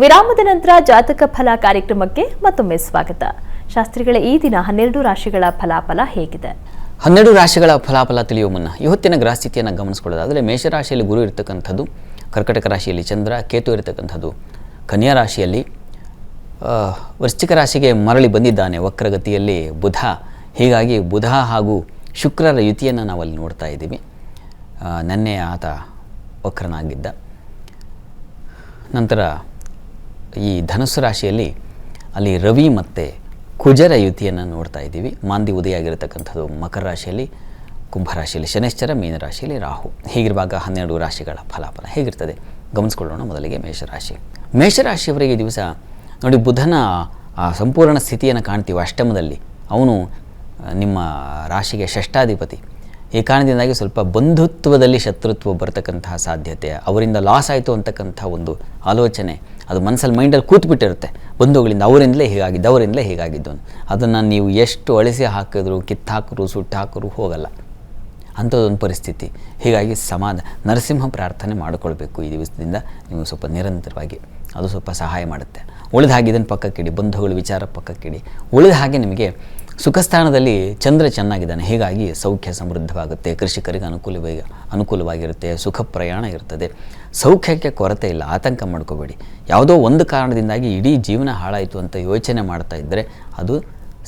ವಿರಾಮದ ನಂತರ ಜಾತಕ ಫಲ ಕಾರ್ಯಕ್ರಮಕ್ಕೆ ಮತ್ತೊಮ್ಮೆ ಸ್ವಾಗತ. ಶಾಸ್ತ್ರಿಗಳ ಈ ದಿನ 12 ರಾಶಿಗಳ ಫಲಾಫಲ ಹೇಗಿದೆ? 12 ರಾಶಿಗಳ ಫಲಾಫಲ ತಿಳಿಯುವ ಮುನ್ನ ಇವತ್ತಿನ ಗ್ರಹಸ್ಥಿತಿಯನ್ನು ಗಮನಿಸಿಕೊಳ್ಳೋದಾದರೆ ಮೇಷರಾಶಿಯಲ್ಲಿ ಗುರು ಇರತಕ್ಕಂಥದ್ದು, ಕರ್ಕಟಕ ರಾಶಿಯಲ್ಲಿ ಚಂದ್ರ, ಕೇತು ಇರತಕ್ಕಂಥದ್ದು, ಕನ್ಯಾ ರಾಶಿಯಲ್ಲಿ ವೃಶ್ಚಿಕ ರಾಶಿಗೆ ಮರಳಿ ಬಂದಿದ್ದಾನೆ ವಕ್ರಗತಿಯಲ್ಲಿ ಬುಧ. ಹೀಗಾಗಿ ಬುಧ ಹಾಗೂ ಶುಕ್ರರ ಯುತಿಯನ್ನು ನಾವಲ್ಲಿ ನೋಡ್ತಾ ಇದ್ದೀವಿ. ನೆನ್ನೆ ಆತ ವಕ್ರನಾಗಿದ್ದ. ನಂತರ ಈ ಧನುಸ್ಸು ರಾಶಿಯಲ್ಲಿ ಅಲ್ಲಿ ರವಿ ಮತ್ತು ಕುಜರ ಯುತಿಯನ್ನು ನೋಡ್ತಾ ಇದ್ದೀವಿ. ಮಾಂದಿ ಉದಯ ಆಗಿರತಕ್ಕಂಥದ್ದು ಮಕರ ರಾಶಿಯಲ್ಲಿ, ಕುಂಭರಾಶಿಯಲ್ಲಿ ಶನೈಶ್ಚರ, ಮೀನರಾಶಿಯಲ್ಲಿ ರಾಹು. ಹೀಗಿರುವಾಗ 12 ರಾಶಿಗಳ ಫಲಾಫಲ ಹೇಗಿರ್ತದೆ ಗಮನಿಸ್ಕೊಳ್ಳೋಣ. ಮೊದಲಿಗೆ ಮೇಷರಾಶಿ. ಮೇಷರಾಶಿಯವರಿಗೆ ದಿವಸ ನೋಡಿ, ಬುಧನ ಸಂಪೂರ್ಣ ಸ್ಥಿತಿಯನ್ನು ಕಾಣ್ತೀವಿ ಅಷ್ಟಮದಲ್ಲಿ. ಅವನು ನಿಮ್ಮ ರಾಶಿಗೆ ಷಷ್ಠಾಧಿಪತಿ. ಈ ಕಾರಣದಿಂದಾಗಿ ಸ್ವಲ್ಪ ಬಂಧುತ್ವದಲ್ಲಿ ಶತ್ರುತ್ವ ಬರತಕ್ಕಂತಹ ಸಾಧ್ಯತೆ, ಅವರಿಂದ ಲಾಸ್ ಆಯಿತು ಅಂತಕ್ಕಂಥ ಒಂದು ಆಲೋಚನೆ ಅದು ಮನಸ್ಸಲ್ಲಿ ಮೈಂಡಲ್ಲಿ ಕೂತ್ಬಿಟ್ಟಿರುತ್ತೆ. ಬಂಧುಗಳಿಂದ ಅವರಿಂದಲೇ ಹೀಗಾಗಿದ್ದು ಅದನ್ನು ನೀವು ಎಷ್ಟು ಅಳಿಸಿ ಹಾಕಿದ್ರು, ಕಿತ್ತಾಕಿದ್ರು, ಸುಟ್ಟು ಹಾಕಿದ್ರು ಹೋಗಲ್ಲ, ಅಂಥದ್ದೊಂದು ಪರಿಸ್ಥಿತಿ. ಹೀಗಾಗಿ ನರಸಿಂಹ ಪ್ರಾರ್ಥನೆ ಮಾಡಿಕೊಳ್ಬೇಕು ಈ ದಿವಸದಿಂದ. ನೀವು ಸ್ವಲ್ಪ ನಿರಂತರವಾಗಿ ಅದು ಸ್ವಲ್ಪ ಸಹಾಯ ಮಾಡುತ್ತೆ. ಉಳಿದ ಹಾಗೆ ಇದನ್ನು ಪಕ್ಕಕ್ಕಿಡಿ, ಬಂಧುಗಳ ವಿಚಾರ ಪಕ್ಕಕ್ಕಿಡಿ. ಉಳಿದ ಹಾಗೆ ನಿಮಗೆ ಸುಖಸ್ಥಾನದಲ್ಲಿ ಚಂದ್ರ ಚೆನ್ನಾಗಿದ್ದಾನೆ. ಹೀಗಾಗಿ ಸೌಖ್ಯ ಸಮೃದ್ಧವಾಗುತ್ತೆ, ಕೃಷಿಕರಿಗೆ ಅನುಕೂಲವಾಗಿರುತ್ತೆ, ಸುಖ ಪ್ರಯಾಣ ಇರ್ತದೆ, ಸೌಖ್ಯಕ್ಕೆ ಕೊರತೆ ಇಲ್ಲ. ಆತಂಕ ಮಾಡ್ಕೋಬೇಡಿ. ಯಾವುದೋ ಒಂದು ಕಾರಣದಿಂದಾಗಿ ಇಡೀ ಜೀವನ ಹಾಳಾಯಿತು ಅಂತ ಯೋಚನೆ ಮಾಡ್ತಾ ಇದ್ದರೆ ಅದು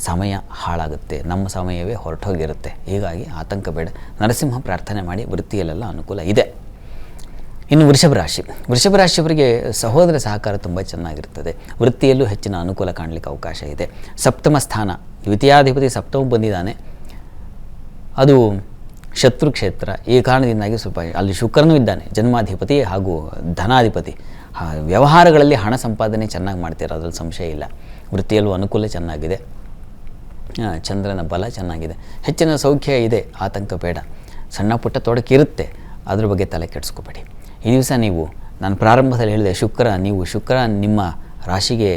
ಸಮಯ ಹಾಳಾಗುತ್ತೆ, ನಮ್ಮ ಸಮಯವೇ ಹೊರಟೋಗಿರುತ್ತೆ. ಹೀಗಾಗಿ ಆತಂಕ ಬೇಡ, ನರಸಿಂಹ ಪ್ರಾರ್ಥನೆ ಮಾಡಿ. ವೃತ್ತಿಯಲ್ಲೆಲ್ಲ ಅನುಕೂಲ ಇದೆ. ಇನ್ನು ವೃಷಭ ರಾಶಿಯವರಿಗೆ ಸಹೋದರ ಸಹಕಾರ ತುಂಬ ಚೆನ್ನಾಗಿರ್ತದೆ. ವೃತ್ತಿಯಲ್ಲೂ ಹೆಚ್ಚಿನ ಅನುಕೂಲ ಕಾಣಲಿಕ್ಕೆ ಅವಕಾಶ ಇದೆ. ಸಪ್ತಮ ಸ್ಥಾನ, ದ್ವಿತೀಯಾಧಿಪತಿ ಸಪ್ತಮ ಬಂದಿದ್ದಾನೆ, ಅದು ಶತ್ರು ಕ್ಷೇತ್ರ. ಈ ಕಾರಣದಿಂದಾಗಿ ಸ್ವಲ್ಪ ಅಲ್ಲಿ ಶುಕ್ರನೂ ಇದ್ದಾನೆ, ಜನ್ಮಾಧಿಪತಿ ಹಾಗೂ ಧನಾಧಿಪತಿ. ವ್ಯವಹಾರಗಳಲ್ಲಿ ಹಣ ಸಂಪಾದನೆ ಚೆನ್ನಾಗಿ ಮಾಡ್ತೀರ, ಅದರಲ್ಲಿ ಸಂಶಯ ಇಲ್ಲ. ವೃತ್ತಿಯಲ್ಲೂ ಅನುಕೂಲ ಚೆನ್ನಾಗಿದೆ, ಚಂದ್ರನ ಬಲ ಚೆನ್ನಾಗಿದೆ, ಹೆಚ್ಚಿನ ಸೌಖ್ಯ ಇದೆ, ಆತಂಕ ಬೇಡ. ಸಣ್ಣ ಪುಟ್ಟ ತೊಡಕಿರುತ್ತೆ, ಅದ್ರ ಬಗ್ಗೆ ತಲೆ ಕೆಡಿಸ್ಕೋಬೇಡಿ. ಈ ದಿವಸ ನೀವು, ನಾನು ಪ್ರಾರಂಭದಲ್ಲಿ ಹೇಳಿದೆ, ಶುಕ್ರ ನಿಮ್ಮ ರಾಶಿಗೆ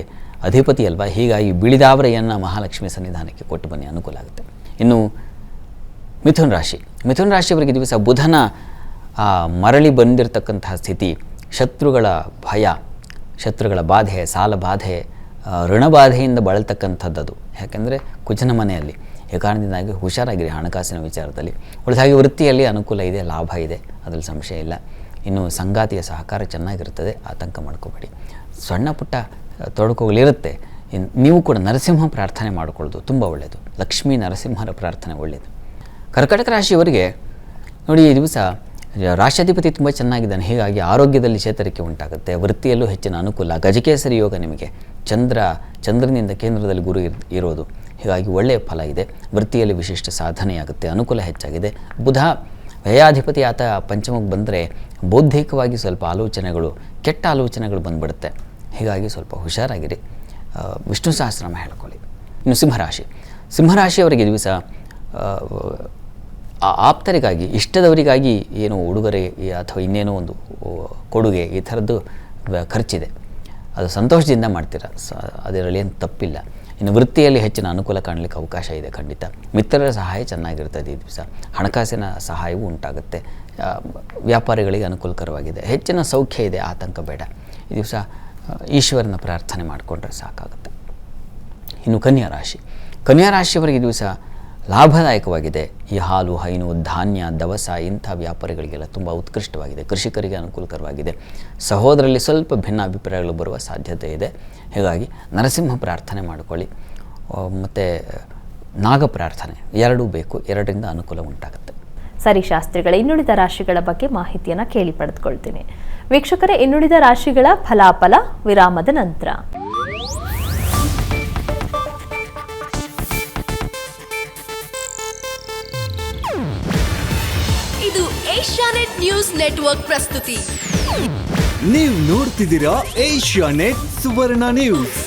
ಅಧಿಪತಿ ಅಲ್ವಾ. ಹೀಗಾಗಿ ಬಿಳಿದಾವರೆಯನ್ನು ಮಹಾಲಕ್ಷ್ಮಿ ಸನ್ನಿಧಾನಕ್ಕೆ ಕೊಟ್ಟು ಬನ್ನಿ, ಅನುಕೂಲ ಆಗುತ್ತೆ. ಇನ್ನು ಮಿಥುನ ರಾಶಿಯವರಿಗೆ ದಿವಸ ಬುಧನ ಮರಳಿ ಬಂದಿರತಕ್ಕಂತಹ ಸ್ಥಿತಿ, ಶತ್ರುಗಳ ಭಯ, ಶತ್ರುಗಳ ಬಾಧೆ, ಸಾಲ ಬಾಧೆ, ಋಣಬಾಧೆಯಿಂದ ಬಳಲ್ತಕ್ಕಂಥದ್ದು. ಯಾಕೆಂದರೆ ಕುಜನ ಮನೆಯಲ್ಲಿ. ಈ ಕಾರಣದಿಂದಾಗಿ ಹುಷಾರಾಗಿರಿ ಹಣಕಾಸಿನ ವಿಚಾರದಲ್ಲಿ. ಉಳಿದಾಗಿ ವೃತ್ತಿಯಲ್ಲಿ ಅನುಕೂಲ ಇದೆ, ಲಾಭ ಇದೆ, ಅದರಲ್ಲಿ ಸಂಶಯ ಇಲ್ಲ. ಇನ್ನು ಸಂಗಾತಿಯ ಸಹಕಾರ ಚೆನ್ನಾಗಿರ್ತದೆ, ಆತಂಕ ಮಾಡ್ಕೋಬೇಡಿ. ಸಣ್ಣ ಪುಟ್ಟ ತೊಡಕುಗಳಿರುತ್ತೆ. ನೀವು ಕೂಡ ನರಸಿಂಹ ಪ್ರಾರ್ಥನೆ ಮಾಡಿಕೊಳ್ಳೋದು ತುಂಬ ಒಳ್ಳೆಯದು. ಲಕ್ಷ್ಮೀ ನರಸಿಂಹರ ಪ್ರಾರ್ಥನೆ ಒಳ್ಳೆಯದು. ಕರ್ಕಟಕ ರಾಶಿಯವರಿಗೆ ನೋಡಿ, ಈ ದಿವಸ ರಾಷ್ಟ್ರಾಧಿಪತಿ ತುಂಬ ಚೆನ್ನಾಗಿದ್ದಾನೆ. ಹೀಗಾಗಿ ಆರೋಗ್ಯದಲ್ಲಿ ಚೇತರಿಕೆ ಉಂಟಾಗುತ್ತೆ, ವೃತ್ತಿಯಲ್ಲೂ ಹೆಚ್ಚಿನ ಅನುಕೂಲ. ಗಜಕೇಸರಿ ಯೋಗ ನಿಮಗೆ. ಚಂದ್ರನಿಂದ ಕೇಂದ್ರದಲ್ಲಿ ಗುರು ಇರೋದು, ಹೀಗಾಗಿ ಒಳ್ಳೆಯ ಫಲ ಇದೆ. ವೃತ್ತಿಯಲ್ಲಿ ವಿಶಿಷ್ಟ ಸಾಧನೆಯಾಗುತ್ತೆ, ಅನುಕೂಲ ಹೆಚ್ಚಾಗಿದೆ. ಬುಧ ವ್ಯಯಾಧಿಪತಿ, ಆತ ಪಂಚಮಕ್ಕೆ ಬಂದರೆ ಬೌದ್ಧಿಕವಾಗಿ ಸ್ವಲ್ಪ ಕೆಟ್ಟ ಆಲೋಚನೆಗಳು ಬಂದುಬಿಡುತ್ತೆ. ಹೀಗಾಗಿ ಸ್ವಲ್ಪ ಹುಷಾರಾಗಿರಿ. ವಿಷ್ಣು ಸಹಸ್ರನಾಮ ಹೇಳ್ಕೊಳ್ಳಿ. ಇನ್ನು ಸಿಂಹರಾಶಿಯವರಿಗೆ ದಿವಸ ಆಪ್ತರಿಗಾಗಿ, ಇಷ್ಟದವರಿಗಾಗಿ ಏನೋ ಉಡುಗೊರೆ ಅಥವಾ ಇನ್ನೇನೋ ಒಂದು ಕೊಡುಗೆ, ಈ ಥರದ್ದು ಖರ್ಚಿದೆ. ಅದು ಸಂತೋಷದಿಂದ ಮಾಡ್ತೀರ, ಅದರಲ್ಲಿ ಏನು ತಪ್ಪಿಲ್ಲ. ಇನ್ನು ವೃತ್ತಿಯಲ್ಲಿ ಹೆಚ್ಚಿನ ಅನುಕೂಲ ಕಾಣಲಿಕ್ಕೆ ಅವಕಾಶ ಇದೆ ಖಂಡಿತ. ಮಿತ್ರರ ಸಹಾಯ ಚೆನ್ನಾಗಿರ್ತದೆ ಈ ದಿವಸ. ಹಣಕಾಸಿನ ಸಹಾಯವೂ ಉಂಟಾಗುತ್ತೆ. ವ್ಯಾಪಾರಿಗಳಿಗೆ ಅನುಕೂಲಕರವಾಗಿದೆ, ಹೆಚ್ಚಿನ ಸೌಖ್ಯ ಇದೆ, ಆತಂಕ ಬೇಡ. ಈ ದಿವಸ ಈಶ್ವರನ ಪ್ರಾರ್ಥನೆ ಮಾಡಿಕೊಂಡ್ರೆ ಸಾಕಾಗುತ್ತೆ. ಇನ್ನು ಕನ್ಯಾ ರಾಶಿಯವರಿಗೆ ದಿವಸ ಲಾಭದಾಯಕವಾಗಿದೆ. ಈ ಹಾಲು, ಹೈನು, ಧಾನ್ಯ, ದವಸ ಇಂಥ ವ್ಯಾಪಾರಿಗಳಿಗೆಲ್ಲ ತುಂಬ ಉತ್ಕೃಷ್ಟವಾಗಿದೆ. ಕೃಷಿಕರಿಗೆ ಅನುಕೂಲಕರವಾಗಿದೆ. ಸಹೋದರಲ್ಲಿ ಸ್ವಲ್ಪ ಭಿನ್ನಾಭಿಪ್ರಾಯಗಳು ಬರುವ ಸಾಧ್ಯತೆ ಇದೆ. ಹೀಗಾಗಿ ನರಸಿಂಹ ಪ್ರಾರ್ಥನೆ ಮಾಡಿಕೊಳ್ಳಿ. ಮತ್ತು ನಾಗ ಪ್ರಾರ್ಥನೆ ಎರಡೂ ಬೇಕು, ಎರಡರಿಂದ ಅನುಕೂಲ ಉಂಟಾಗುತ್ತೆ. ಸರಿ ಶಾಸ್ತ್ರಿಗಳ, ಇನ್ನುಳಿದ ರಾಶಿಗಳ ಬಗ್ಗೆ ಮಾಹಿತಿಯನ್ನು ಕೇಳಿ ಪಡೆದುಕೊಳ್ತೀನಿ. ವೀಕ್ಷಕರೇ, ಇನ್ನುಳಿದ ರಾಶಿಗಳ ಫಲಾಫಲ ವಿರಾಮದ ನಂತರ. ಇದು ಏಷ್ಯಾನೆಟ್ ನ್ಯೂಸ್ ನೆಟ್ವರ್ಕ್ ಪ್ರಸ್ತುತಿ. ನೀವು ನೋಡ್ತಿದ್ದೀರಾ ಏಷ್ಯಾನೆಟ್ ಸುವರ್ಣ ನ್ಯೂಸ್.